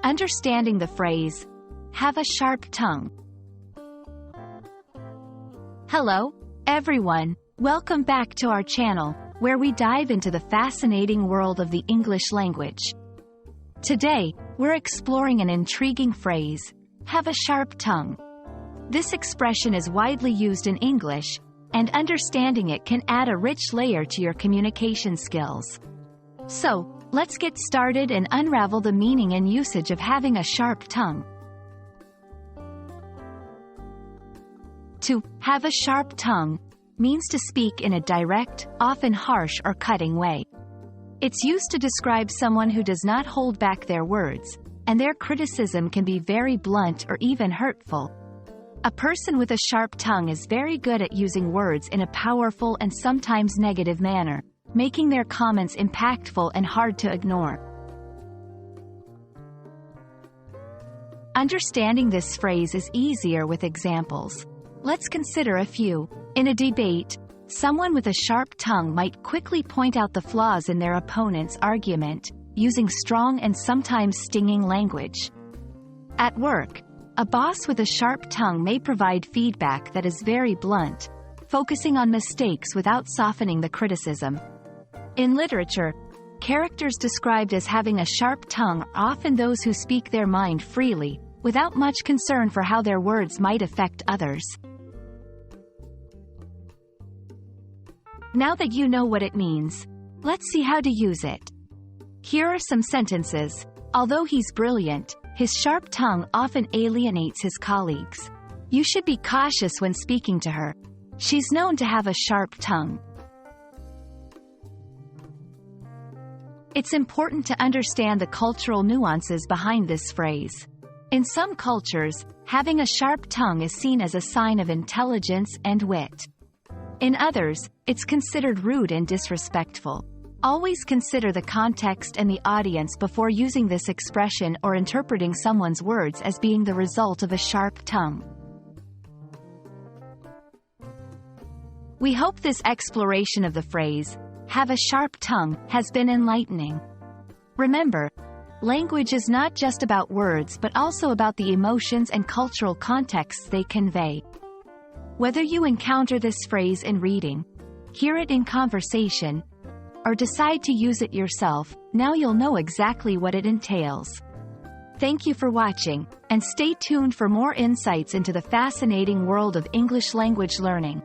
Understanding the phrase, have a sharp tongue. Hello, everyone. Welcome back to our channel, where we dive into the fascinating world of the English language. Today, we're exploring an intriguing phrase, have a sharp tongue. This expression is widely used in English, and understanding it can add a rich layer to your communication skills. So, let's get started and unravel the meaning and usage of having a sharp tongue. To have a sharp tongue means to speak in a direct, often harsh or cutting way. It's used to describe someone who does not hold back their words, and their criticism can be very blunt or even hurtful. A person with a sharp tongue is very good at using words in a powerful and sometimes negative manner, making their comments impactful and hard to ignore. Understanding this phrase is easier with examples. Let's consider a few. In a debate, someone with a sharp tongue might quickly point out the flaws in their opponent's argument, using strong and sometimes stinging language. At work, a boss with a sharp tongue may provide feedback that is very blunt, focusing on mistakes without softening the criticism. In literature, characters described as having a sharp tongue are often those who speak their mind freely, without much concern for how their words might affect others. Now that you know what it means, let's see how to use it. Here are some sentences. Although he's brilliant, his sharp tongue often alienates his colleagues. You should be cautious when speaking to her. She's known to have a sharp tongue. It's important to understand the cultural nuances behind this phrase. In some cultures, having a sharp tongue is seen as a sign of intelligence and wit. In others, it's considered rude and disrespectful. Always consider the context and the audience before using this expression or interpreting someone's words as being the result of a sharp tongue. We hope this exploration of the phrase, have a sharp tongue, has been enlightening. Remember, language is not just about words but also about the emotions and cultural contexts they convey. Whether you encounter this phrase in reading, hear it in conversation, or decide to use it yourself, now you'll know exactly what it entails. Thank you for watching, and stay tuned for more insights into the fascinating world of English language learning.